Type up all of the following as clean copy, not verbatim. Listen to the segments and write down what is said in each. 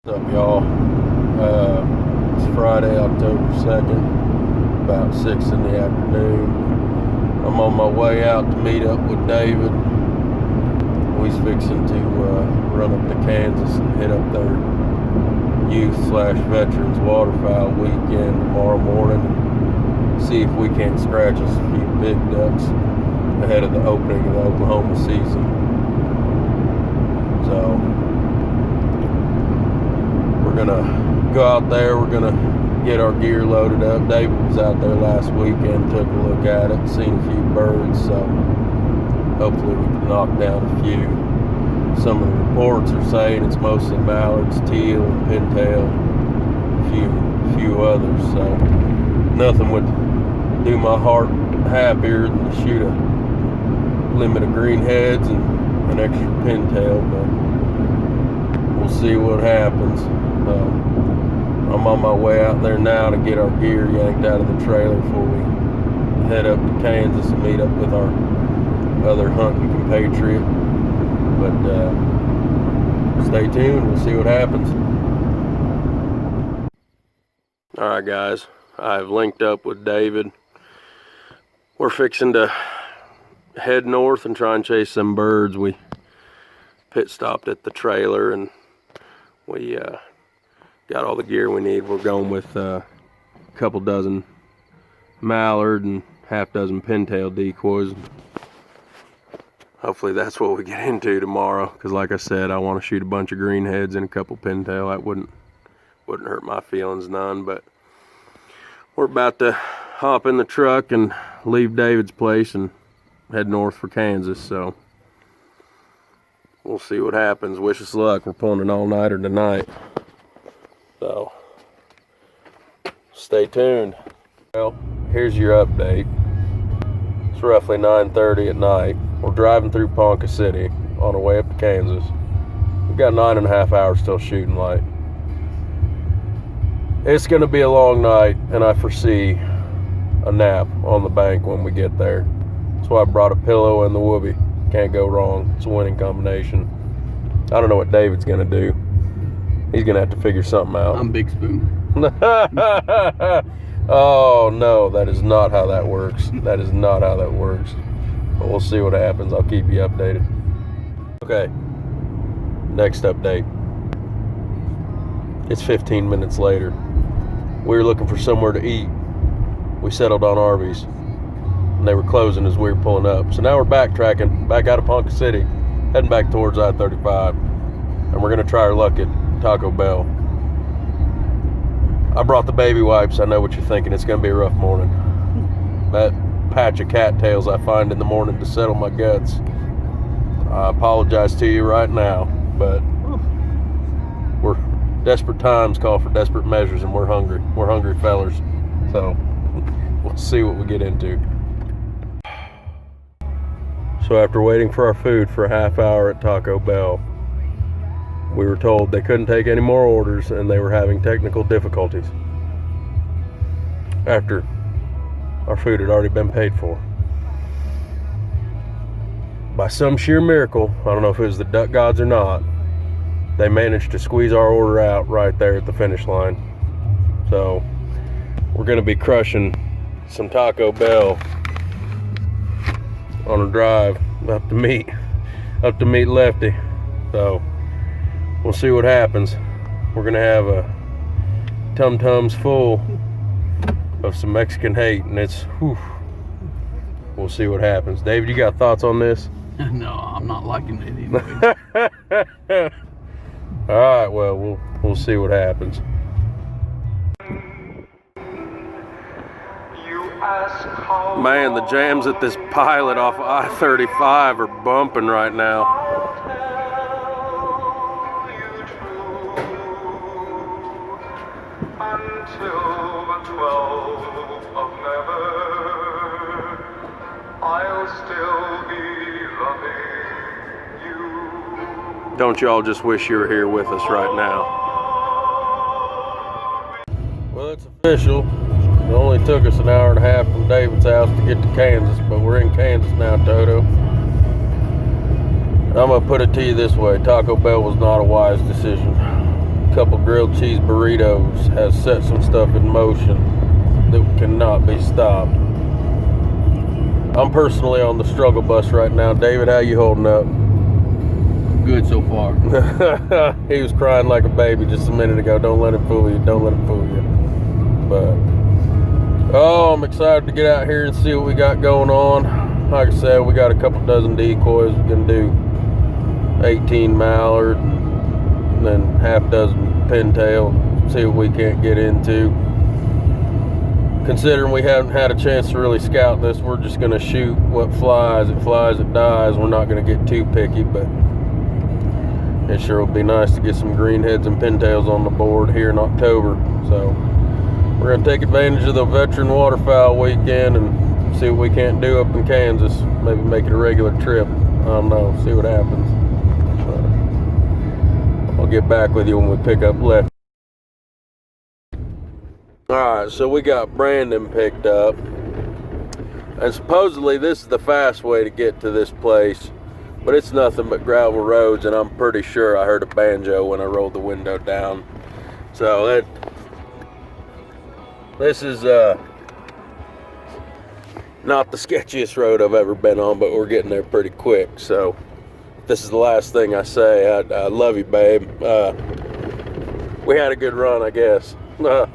What's up, y'all? It's Friday, October 2nd, about 6 in the afternoon. I'm on my way out to meet up with David. We's fixing to run up to Kansas and hit up their youth/veterans waterfowl weekend tomorrow morning and see if we can't scratch us a few big ducks ahead of the opening of the Oklahoma season. So we're gonna go out there, we're gonna get our gear loaded up. David was out there last weekend, took a look at it, seen a few birds, so hopefully we can knock down a few. Some of the reports are saying it's mostly mallards, teal, and pintail, a few others, so nothing would do my heart happier than to shoot a limit of greenheads and an extra pintail, but we'll see what happens. I'm on my way out there now to get our gear yanked out of the trailer before we head up to Kansas and meet up with our other hunting compatriot. But stay tuned, we'll see what happens. Alright guys, I've linked up with David. We're fixing to head north and try and chase some birds. We pit stopped at the trailer and we got all the gear we need. We're going with a couple dozen mallard and half dozen pintail decoys. Hopefully that's what we get into tomorrow, because like I said, I want to shoot a bunch of greenheads and a couple pintail. That wouldn't hurt my feelings none. But we're about to hop in the truck and leave David's place and head north for Kansas, so we'll see what happens. Wish us luck. We're pulling an all-nighter tonight, so stay tuned. Well, here's your update. It's roughly 9:30 at night. We're driving through Ponca City on our way up to Kansas. We've got 9.5 hours till shooting light. It's going to be a long night, and I foresee a nap on the bank when we get there. That's why I brought a pillow and the whoopee. Can't go wrong. It's a winning combination. I don't know what David's going to do. He's going to have to figure something out. I'm Big Spoon. Oh, no, that is not how that works. That is not how that works. But we'll see what happens. I'll keep you updated. Okay, next update. It's 15 minutes later. We were looking for somewhere to eat. We settled on Arby's, and they were closing as we were pulling up. So now we're backtracking back out of Ponca City, heading back towards I-35, and we're gonna try our luck at Taco Bell. I brought the baby wipes. I know what you're thinking. It's gonna be a rough morning. That patch of cattails I find in the morning to settle my guts. I apologize to you right now, but we're desperate times call for desperate measures, and we're hungry. We're hungry fellers. So we'll see what we get into. So after waiting for our food for a half hour at Taco Bell, we were told they couldn't take any more orders and they were having technical difficulties after our food had already been paid for. By some sheer miracle, I don't know if it was the duck gods or not, they managed to squeeze our order out right there at the finish line. So we're gonna be crushing some Taco Bell on a drive up to meet Lefty. So we'll see what happens. We're gonna have a tum-tums full of some Mexican hate, and it's whew. We'll see what happens. David, you got thoughts on this? No, I'm not liking it anyway. All right, well, we'll see what happens. Man, the jams at this pilot off I-35 are bumping right now. Until the 12th of never, I'll still be loving you. Don't y'all just wish you were here with us right now? Well, it's official. It only took us an hour and a half from David's house to get to Kansas, but we're in Kansas now, Toto. I'm gonna put it to you this way: Taco Bell was not a wise decision. couple grilled cheese burritos has set some stuff in motion that cannot be stopped. I'm personally on the struggle bus right now. David, how you holding up? Good so far. He was crying like a baby just a minute ago. Don't let him fool you. Don't let him fool you. But, oh, I'm excited to get out here and see what we got going on. Like I said, we got a couple dozen decoys. We're going to do 18 mallard and then half dozen pintail. See what we can't get into. Considering we haven't had a chance to really scout this, we're just going to shoot what flies. It flies, it dies. We're not going to get too picky, but it sure will be nice to get some greenheads and pintails on the board here in October. So we're going to take advantage of the veteran waterfowl weekend and see what we can't do up in Kansas. Maybe make it a regular trip. I don't know. See what happens. I'll get back with you when we pick up left. Alright, so we got Brandon picked up. And supposedly this is the fast way to get to this place. But it's nothing but gravel roads, and I'm pretty sure I heard a banjo when I rolled the window down. So this is not the sketchiest road I've ever been on, but we're getting there pretty quick. So if this is the last thing I say, I love you, babe. We had a good run, I guess. Well,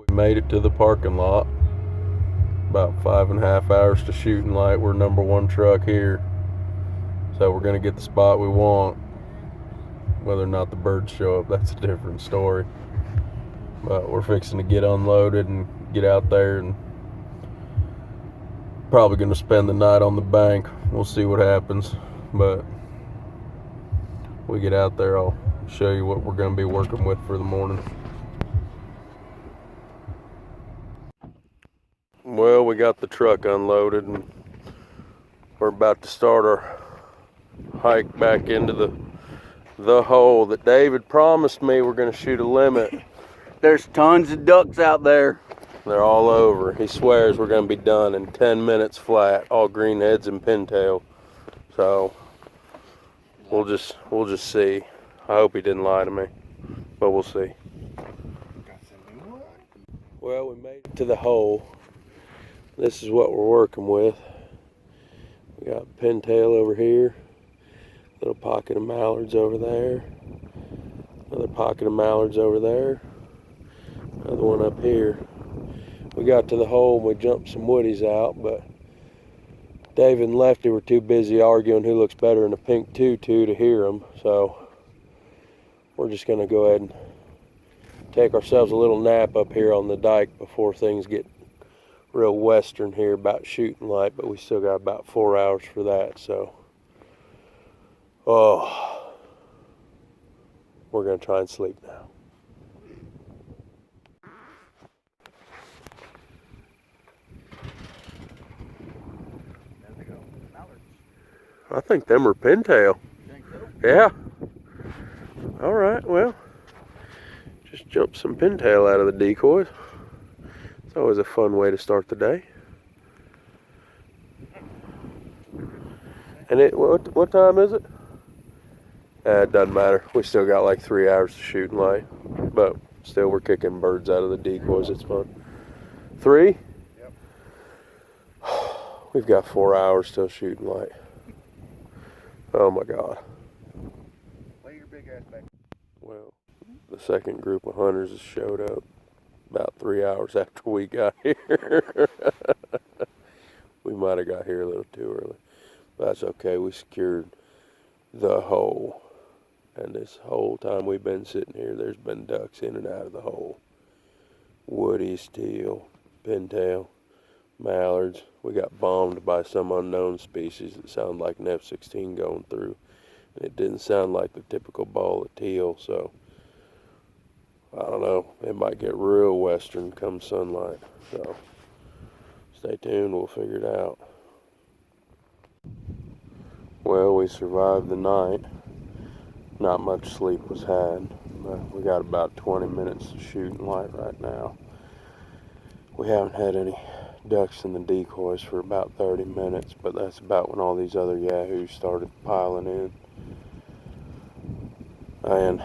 we made it to the parking lot. About 5.5 hours to shooting light. We're number one truck here. So we're going to get the spot we want. Whether or not the birds show up, that's a different story. But we're fixing to get unloaded and get out there, and probably going to spend the night on the bank. We'll see what happens. But we get out there, I'll show you what we're going to be working with for the morning. Well, we got the truck unloaded and we're about to start our hike back into the hole that David promised me we're going to shoot a limit. There's tons of ducks out there. They're all over. He swears we're going to be done in 10 minutes flat, all greenheads and pintail. So we'll just see. I hope he didn't lie to me, but we'll see. Well, we made it to the hole. This is what we're working with. We got pintail over here, little pocket of mallards over there, another pocket of mallards over there, another one up here. We got to the hole and we jumped some woodies out, but David and Lefty were too busy arguing who looks better in a pink tutu to hear them, so we're just going to go ahead and take ourselves a little nap up here on the dike before things get real western here about shooting light, but we still got about 4 hours for that. So we're gonna try and sleep now. I think them are pintail. Yeah. All right, well, just jump some pintail out of the decoys. It's always a fun way to start the day. And what time is it? It doesn't matter. We still got like 3 hours to shoot and light. But still, we're kicking birds out of the decoys. It's fun. 3? Yep. We've got 4 hours till shooting light. Oh my God. Lay your big ass back. Well, the second group of hunters has showed up about 3 hours after we got here. We might have got here a little too early. But that's okay. We secured the hole. And this whole time we've been sitting here, there's been ducks in and out of the hole. Woodies, teal, pintail, mallards. We got bombed by some unknown species that sound like an F-16 going through. And it didn't sound like the typical ball of teal, so I don't know, it might get real western come sunlight. So stay tuned, we'll figure it out. Well, we survived the night. Not much sleep was had, but we got about 20 minutes to shoot and light right now. We haven't had any ducks in the decoys for about 30 minutes, but that's about when all these other yahoos started piling in. And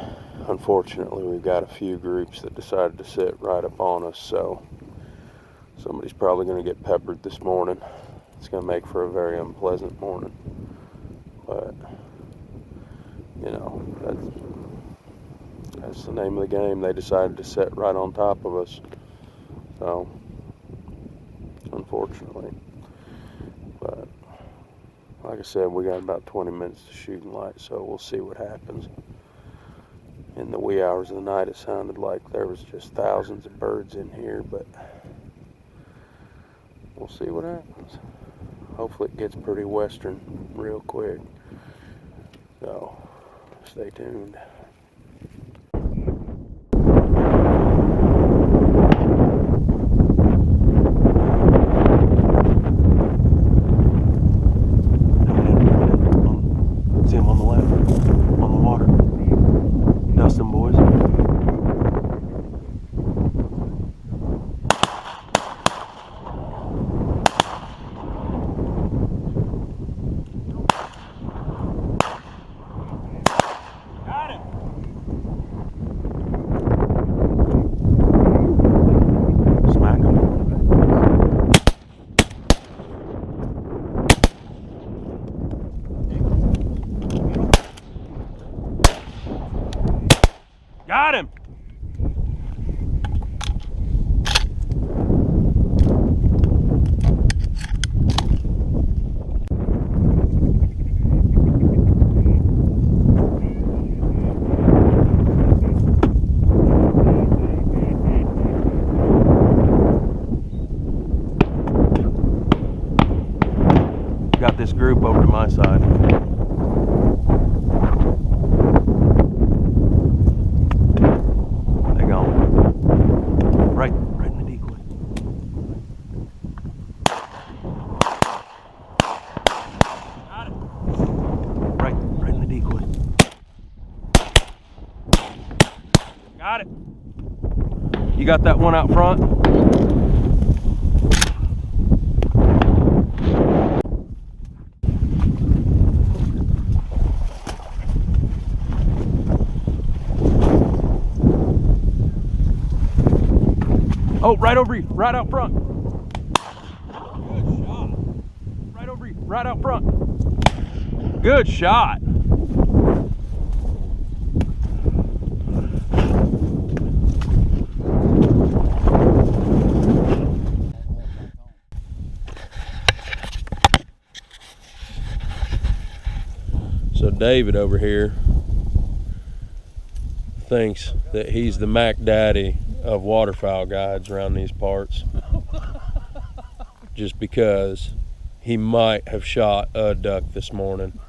unfortunately, we've got a few groups that decided to sit right up on us, so somebody's probably going to get peppered this morning. It's going to make for a very unpleasant morning. But, you know, that's the name of the game. They decided to sit right on top of us. So, unfortunately. But, like I said, we got about 20 minutes to shooting light, so we'll see what happens. In the wee hours of the night, it sounded like there was just thousands of birds in here, but we'll see what happens. Hopefully it gets pretty western real quick. So, stay tuned. See him on the left, on the water. Dustin, boys. Got him. Smack him. Got him. Got this group over to my side. They're gone. Right in the decoy. Got him. Right in the decoy. Got it. You got that one out front? Oh, right over you, right out front. Good shot. Right over you, right out front. Good shot. So David over here thinks that he's the Mac Daddy of waterfowl guides around these parts, just because he might have shot a duck this morning,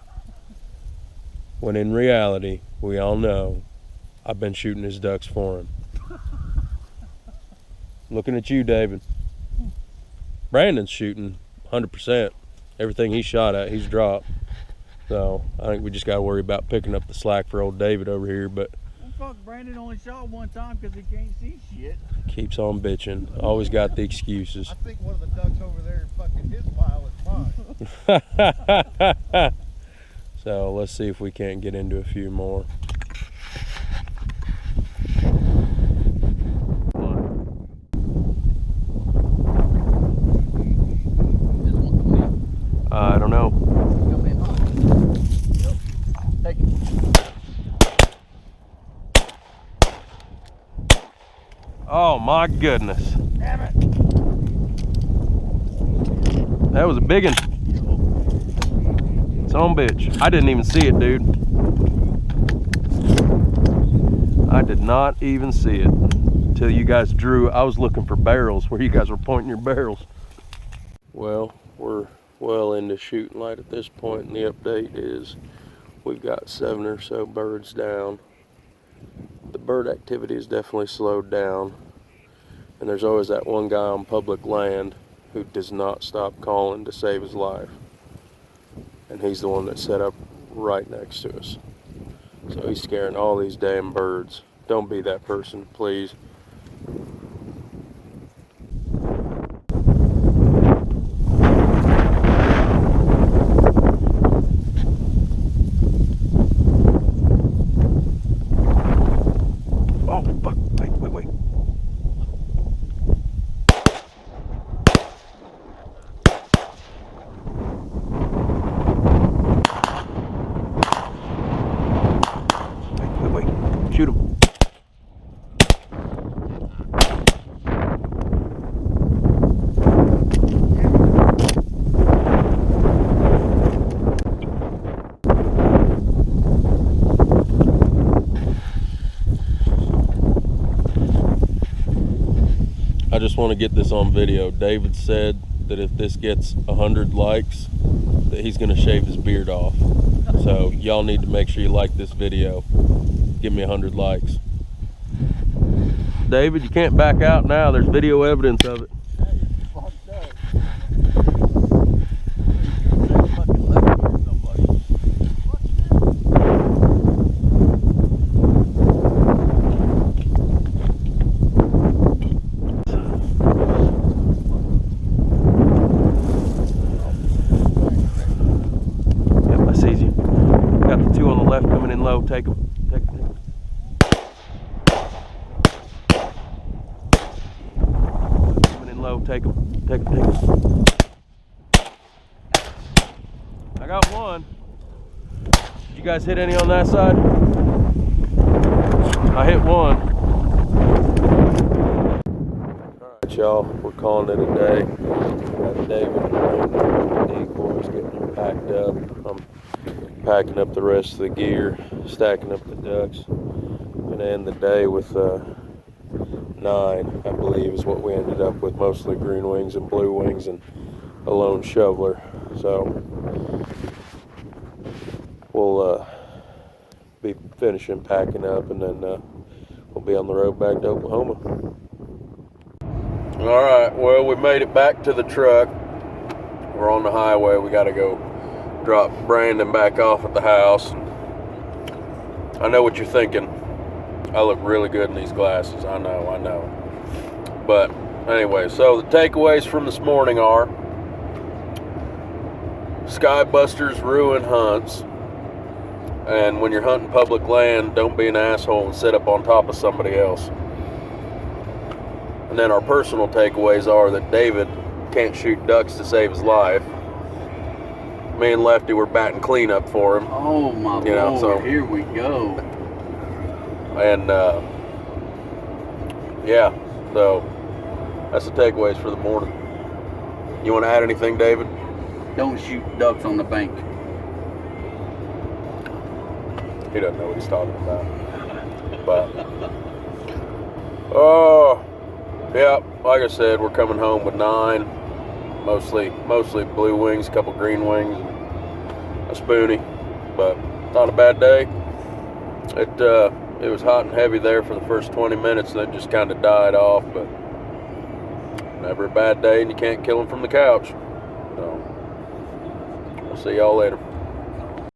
when in reality we all know I've been shooting his ducks for him. Looking at you, David. Brandon's shooting 100%. Everything he shot at, he's dropped. So I think we just got to worry about picking up the slack for old David over here. But Fuck, Brandon only shot one time because he can't see shit. keeps on bitching. Always got the excuses. I think one of the ducks over there fucking his pile is mine. So let's see if we can't get into a few more. I don't know. Take it. Oh my goodness. Damn it. That was a big one. Son of a bitch. I didn't even see it, dude. I did not even see it until you guys drew. I was looking for barrels where you guys were pointing your barrels. Well, we're well into shooting light at this point, and the update is we've got 7 or so birds down. The bird activity has definitely slowed down, and there's always that one guy on public land who does not stop calling to save his life, and he's the one that set up right next to us. So he's scaring all these damn birds. Don't be that person, please. Shoot him. I just want to get this on video. David said that if this gets 100 likes, that he's going to shave his beard off. So y'all need to make sure you like this video. Give me 100 likes. David, you can't back out now. There's video evidence of it. Hey, you fucked up. That fucking left here, somebody. Yep, I see you. Got the two on the left coming in low. Take them. Take them. Coming in low. Take them. Take them. Take them. I got one. Did you guys hit any on that side? I hit one. Alright, y'all. We're calling it a day. Got David and the decoys getting them packed up. I'm packing up the rest of the gear, stacking up the ducks. Gonna end the day with 9, I believe, is what we ended up with. Mostly green wings and blue wings and a lone shoveler. So we'll be finishing packing up, and then we'll be on the road back to Oklahoma. All right, well, we made it back to the truck. We're on the highway. We got to go drop Brandon back off at the house. I know what you're thinking. I look really good in these glasses. I know. But anyway, so the takeaways from this morning are: Skybusters ruin hunts. And when you're hunting public land, don't be an asshole and sit up on top of somebody else. And then our personal takeaways are that David can't shoot ducks to save his life. Me and Lefty were batting cleanup for him. Oh my Lord, so here we go. And yeah, so that's the takeaways for the morning. You want to add anything, David? Don't shoot ducks on the bank. He doesn't know what he's talking about. But oh yeah, like I said, we're coming home with 9, mostly blue wings, a couple green wings, and a spoonie. But not a bad day. It was hot and heavy there for the first 20 minutes, and then just kind of died off. But never a bad day, and you can't kill them from the couch. So we'll see y'all later.